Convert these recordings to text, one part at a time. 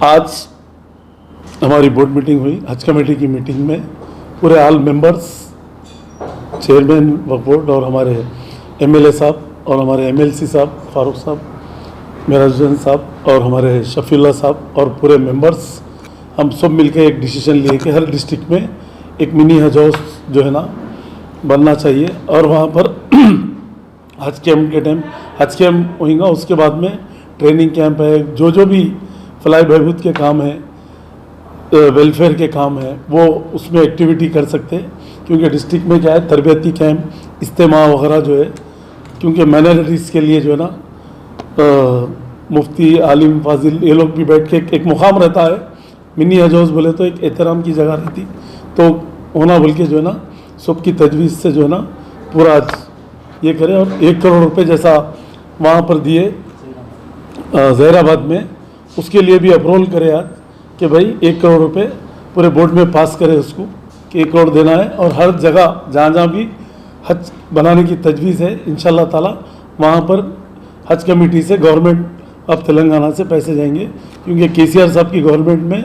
आज हमारी board meeting हुई। हज कमेटी की मीटिंग में पूरे ऑल मेंबर्स, चेयरमैन व बोर्ड और हमारे एमएलए साहब और हमारे एमएलसी साहब फारूक साहब, मेराजुद्दीन साहब और हमारे शफीउल्लाह साहब और पूरे मेंबर्स, हम सब मिलकर एक डिसीजन लिए कि हर डिस्ट्रिक्ट में एक मिनी हज हाउस जो है ना बनना चाहिए और वहाँ पर हज कैम्प के टाइम हज कैम्प होगा। उसके बाद में ट्रेनिंग कैंप है, जो भी फलाह बहबूद के काम है, वेलफेयर के काम है, वो उसमें एक्टिविटी कर सकते हैं। क्योंकि डिस्ट्रिक्ट में क्या है, तरबियती कैंप, इज्तिमा वगैरह जो है, क्योंकि माइनॉरिटीज़ के लिए जो है ना मुफ्ती, आलिम, फाजिल ये लोग भी बैठ के एक मुकाम रहता है। मिनी हज हाउस बोले तो एक एहतराम की जगह रहती, तो होना बोल के जो है ना सबकी तजवीज़ से जो है ना पूरा ये करें। और 1 करोड़ रुपए जैसा वहाँ पर दिए जहराबाद में, उसके लिए भी अप्रूवल करे आज कि भाई 1 करोड़ रुपए पूरे बोर्ड में पास करे उसको कि 1 करोड़ देना है। और हर जगह जहाँ भी हज बनाने की तजवीज़ है, इंशाल्लाह ताला वहाँ पर हज कमेटी से गवर्नमेंट ऑफ तेलंगाना से पैसे जाएंगे। क्योंकि केसीआर साहब की गवर्नमेंट में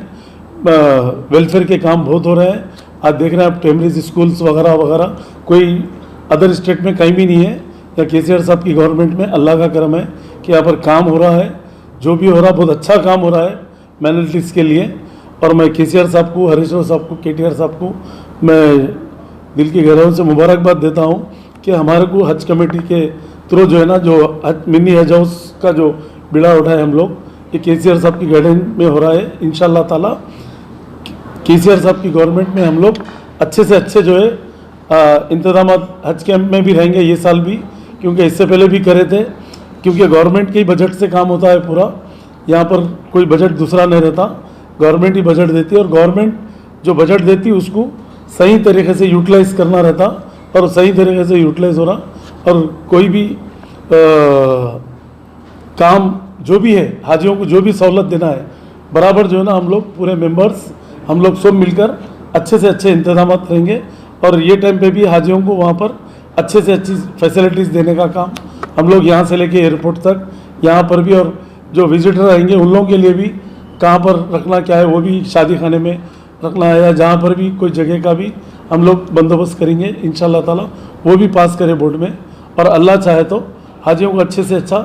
वेलफेयर के काम बहुत हो रहे हैं। आज देख रहे हैं आप, प्राइमरी स्कूल्स वगैरह वगैरह कोई अदर स्टेट में कहीं भी नहीं है। या केसीआर साहब की गवर्नमेंट में अल्लाह का करम है कि यहाँ पर काम हो रहा है, जो भी हो रहा है बहुत अच्छा काम हो रहा है माइनॉरिटीज़ के लिए। और मैं केसीआर साहब को, हरीश राव साहब को, केटीआर साहब को मैं दिल की गहराइयों से मुबारकबाद देता हूँ कि हमारे को हज कमेटी के थ्रू जो है ना, जो मिनी हज हाउस का जो बिड़ा उठाए हम लोग, ये केसीआर साहब की गाइडेंस में हो रहा है। इंशाल्लाह ताला केसीआर साहब की गवर्नमेंट में हम लोग अच्छे से अच्छे जो है इंतजाम हज कैंप में भी रहेंगे ये साल भी, क्योंकि इससे पहले भी करे थे। क्योंकि गवर्नमेंट के ही बजट से काम होता है पूरा, यहाँ पर कोई बजट दूसरा नहीं रहता, गवर्नमेंट ही बजट देती है। और गवर्नमेंट जो बजट देती है उसको सही तरीके से यूटिलाइज़ करना रहता, और सही तरीके से यूटिलाइज़ हो रहा। और कोई भी काम जो भी है, हाजियों को जो भी सहूलत देना है बराबर जो है ना, हम लोग पूरे मेंबर्स हम लोग सब मिलकर अच्छे से अच्छे इंतजाम करेंगे। और ये टाइम पे भी हाजियों को वहाँ पर अच्छे से अच्छी फैसिलिटीज़ देने का काम हम लोग यहाँ से लेके एयरपोर्ट तक यहाँ पर भी, और जो विजिटर आएंगे उन लोगों के लिए भी कहाँ पर रखना क्या है वो भी शादी खाने में रखना है, या जहाँ पर भी कोई जगह का भी हम लोग बंदोबस्त करेंगे इंशाल्लाह ताला, वो भी पास करें बोर्ड में। और अल्लाह चाहे तो हाजियों को अच्छे से अच्छा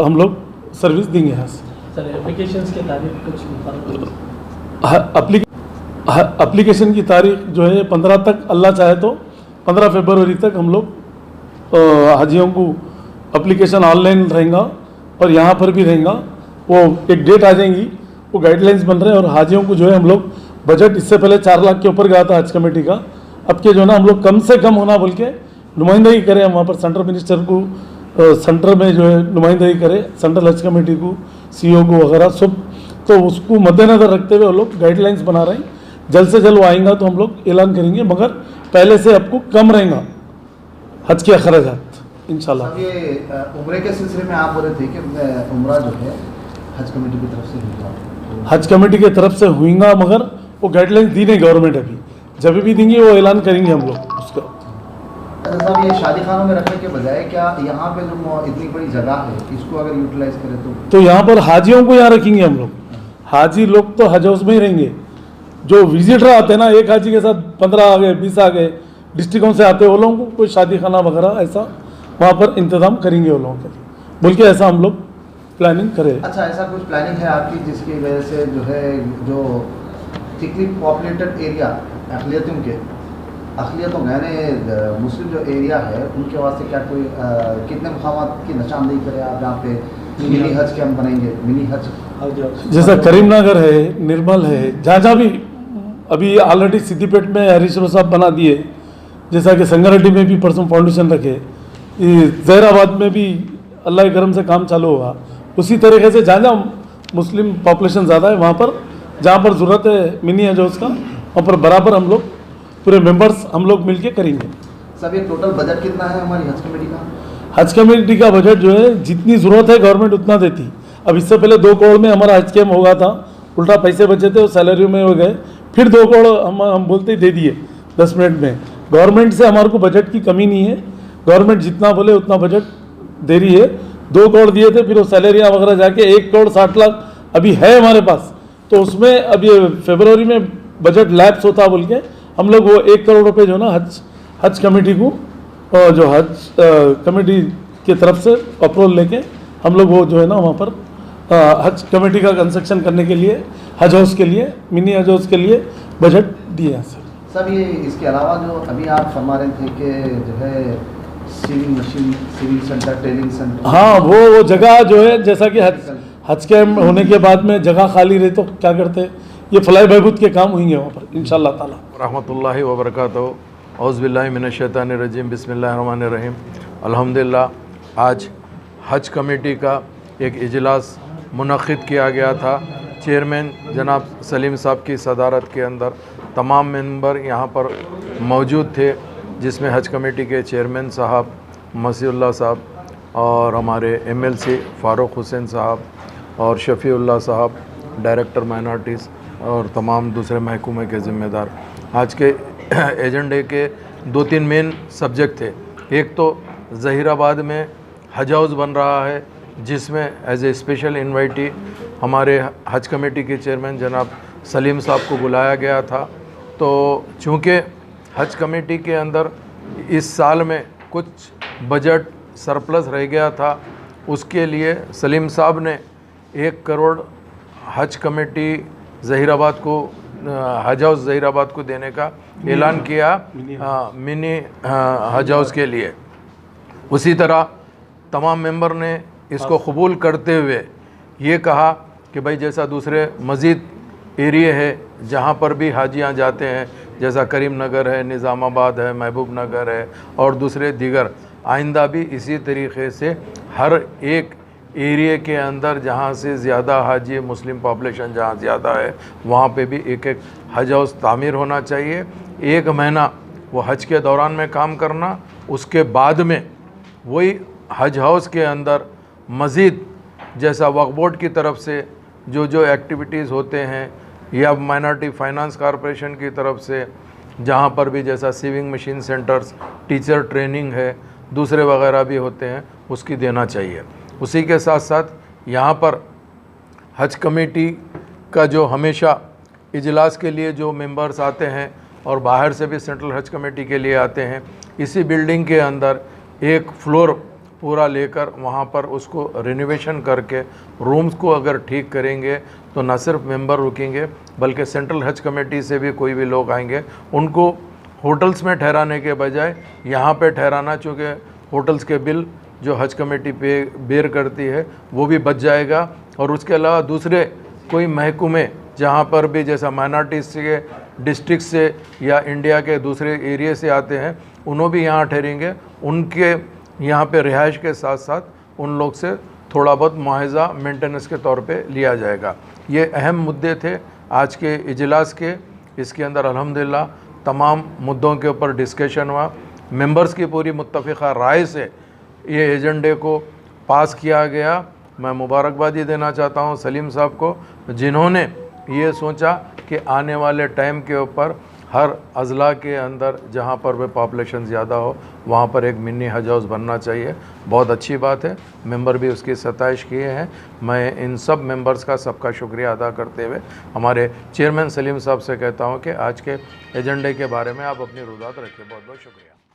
हम लोग सर्विस देंगे यहाँ से। सर एप्लीकेशंस की तारीख कुछ एप्लीकेशन की तारीख जो है 15 तक, अल्लाह चाहे तो 15 फरवरी तक हम लोग हाजियों को एप्लीकेशन ऑनलाइन रहेगा और यहाँ पर भी रहेगा। वो एक डेट आ जाएंगी, वो गाइडलाइंस बन रहे हैं। और हाजियों को जो है हम लोग बजट इससे पहले 4 लाख के ऊपर गया था हज कमेटी का, अब के जो है ना हम लोग कम से कम होना बोल के नुमाइंदगी करें हम वहाँ पर सेंट्रल मिनिस्टर को, सेंटर में जो है नुमाइंदगी करे सेंट्रल हज कमेटी को, सीईओ को वगैरह सब। तो उसको मद्देनज़र रखते हुए वो लोग गाइडलाइंस बना रहे हैं। जल्द से जल्द वो आएगा तो हम लोग ऐलान करेंगे, मगर पहले से आपको कम रहेगा हज के अखराजात इंशाल्लाह। ये उम्रे के सिलसिले में आप बोल रहे थे कि उम्रा जो है हज कमेटी की तरफ से होगा, हज कमेटी की तरफ से हुईगा, मगर वो गाइडलाइंस दी नहीं गवर्नमेंट, अभी जब भी देंगे वो ऐलान करेंगे हम लोग उसका। अच्छा साहब, ये शादी खानों में रखने के बजाय क्या यहाँ पे जो इतनी बड़ी जगह है इसको अगर यूटिलाइज करें तो यहाँ पर हाजियों को यहाँ रखेंगे हम लोग। हाजी लोग तो हज हाउस में ही रहेंगे, जो विजिटर आते हैं ना, एक हाजी के साथ 15 आ गए, 20 आ गए, डिस्ट्रिक्टों से आते हैं, वो लोगों को कोई शादी खाना वगैरह ऐसा वहाँ पर इंतजाम करेंगे वो लोगों के लिए बोल के, ऐसा हम लोग प्लानिंग करें। अच्छा, ऐसा कुछ प्लानिंग है आपकी जिसकी वजह से जो है जो थिकली पॉपुलेटेड एरिया अक़लियतों यानी मुस्लिम जो एरिया है उनके वास्ते क्या कोई कितने मकामात की निशानदेही करें आप जहाँ पे मिनी हज कैंप बनेंगे? मिनी हज जैसा करीमनगर है, निर्मल है, जहाँ जहाँ भी अभी ऑलरेडी सिद्दीपेट में हरीश राव साहब बना दिए, जैसा कि संगारेड्डी में भी परसों फाउंडेशन रखे, जहराबाद में भी अल्लाह के करम से काम चालू हुआ। उसी तरीके से जहाँ जहाँ मुस्लिम पॉपुलेशन ज़्यादा है वहाँ पर, जहाँ पर ज़रूरत है मिनी हज हाउस का, वहाँ पर बराबर हम लोग पूरे मेंबर्स हम लोग मिलके करेंगे। सब ये टोटल बजट कितना है हमारी हज कमेटी का? हज कमेटी का बजट जो है जितनी ज़रूरत है गवर्नमेंट उतना देती। अब इससे पहले 2 करोड़ में हमारा हज कैम्प होगा था, उल्टा पैसे बचे थे वो सैलरी में हो गए, फिर 2 करोड़ हम बोलते ही दे दिए 10 मिनट में। गवर्नमेंट से हमारे को बजट की कमी नहीं है, गवर्नमेंट जितना बोले उतना बजट दे रही है। 2 करोड़ दिए थे, फिर वो सैलरियाँ वगैरह जाके 1 करोड़ 60 लाख अभी है हमारे पास, तो उसमें अब ये फरवरी में बजट लैप्स होता बोल के हम लोग वो 1 करोड़ रुपए जो ना हज कमेटी को जो हज कमेटी की तरफ से अप्रूवल लेके हम लोग वो जो है ना वहाँ पर हज कमेटी का कंस्ट्रक्शन करने के लिए हज हाउस के लिए, मिनी हज हाउस के लिए बजट दिए हैं सर। सर ये इसके अलावा जो अभी आप फरमा रहे थे कि जो है sewing machine, civil centre, training centre, हाँ वो जगह जो है जैसा कि हज कैम्प होने के बाद में जगह खाली रही तो क्या करते हैं, ये फलाई बहबूद के काम होंगे वहाँ पर इंशाअल्लाह ताला। रहमतुल्लाहि व बरकातहू। औज़ु बिल्लाहि मिनश्शैतानिर्रजीम, बिस्मिल्लाहिर्रहमानिर्रहीम। अल्हम्दुलिल्लाह आज हज कमेटी का एक इजलास मुनक़्क़िद किया गया था। चेयरमैन जनाब सलीम साहब की सदारत के अंदर तमाम मेंबर यहाँ पर मौजूद थे, जिसमें हज कमेटी के चेयरमैन साहब मसीउल्लाह साहब और हमारे MLC फ़ारूक हुसैन साहब और शफ़ीउल्लाह साहब डायरेक्टर माइनॉरिटीज़ और तमाम दूसरे महकमे के ज़िम्मेदार। आज के एजेंडे के 2-3 मेन सब्जेक्ट थे। एक तो ज़हीराबाद में हज हाउस बन रहा है, जिसमें एज ए स्पेशल इन्वाइटी हमारे हज कमेटी के चेयरमैन जनाब सलीम साहब को बुलाया गया था। तो चूँकि हज कमेटी के अंदर इस साल में कुछ बजट सरप्लस रह गया था, उसके लिए सलीम साहब ने 1 करोड़ हज कमेटी ज़हीराबाद को हज हाउस ज़हीराबाद को देने का ऐलान किया, मिनी हज हाउस के लिए। उसी तरह तमाम मेंबर ने इसको कबूल करते हुए ये कहा कि भाई जैसा दूसरे मज़ीद एरिए है जहाँ पर भी हाजियाँ जाते हैं, जैसा करीम नगर है, निज़ामाबाद है, महबूब नगर है और दूसरे दीगर, आइंदा भी इसी तरीक़े से हर एक एरिए के अंदर जहाँ से ज़्यादा हाजी मुस्लिम पॉपुलेशन जहाँ ज़्यादा है वहाँ पे भी एक हज हाउस तामीर होना चाहिए। 1 महीना वो हज के दौरान में काम करना, उसके बाद में वही हज हाउस के अंदर मज़ीद जैसा वक्फ बोर्ड की तरफ से जो एक्टिविटीज़ होते हैं या माइनॉरिटी फाइनेंस कॉरपोरेशन की तरफ से जहाँ पर भी जैसा sewing machine centres, teacher training है, दूसरे वगैरह भी होते हैं, उसकी देना चाहिए। उसी के साथ साथ यहाँ पर हज कमेटी का जो हमेशा इजलास के लिए जो मेंबर्स आते हैं और बाहर से भी सेंट्रल हज कमेटी के लिए आते हैं, इसी बिल्डिंग के अंदर एक फ्लोर पूरा लेकर वहाँ पर उसको रिनोवेशन करके रूम्स को अगर ठीक करेंगे तो न सिर्फ मेंबर रुकेंगे बल्कि सेंट्रल हज कमेटी से भी कोई भी लोग आएंगे, उनको होटल्स में ठहराने के बजाय यहाँ पे ठहराना, चूँकि होटल्स के बिल जो हज कमेटी पे बेयर करती है वो भी बच जाएगा। और उसके अलावा दूसरे कोई महकमे जहाँ पर भी जैसा माइनॉरिटीज़ के डिस्ट्रिक्ट से या इंडिया के दूसरे एरिया से आते हैं, उन्हों भी यहाँ ठहरेंगे, उनके यहाँ पे रिहाइश के साथ साथ उन लोग से थोड़ा बहुत मुआवजा मेंटेनेंस के तौर पे लिया जाएगा। ये अहम मुद्दे थे आज के इजलास के। इसके अंदर अल्हम्दुलिल्लाह तमाम मुद्दों के ऊपर डिस्कशन हुआ। मेंबर्स की पूरी मुत्तफ़िक़ा राय से ये एजेंडे को पास किया गया। मैं मुबारकबादी देना चाहता हूँ सलीम साहब को, जिन्होंने ये सोचा कि आने वाले टाइम के ऊपर हर अज़ला के अंदर जहाँ पर भी पॉपुलेशन ज़्यादा हो वहाँ पर एक मिनी हज हाउस बनना चाहिए। बहुत अच्छी बात है, मेंबर भी उसकी सताइश किए हैं। मैं इन सब मेंबर्स का सबका शुक्रिया अदा करते हुए हमारे चेयरमैन सलीम साहब से कहता हूँ कि आज के एजेंडे के बारे में आप अपनी रुज़ात रखिए। बहुत बहुत शुक्रिया।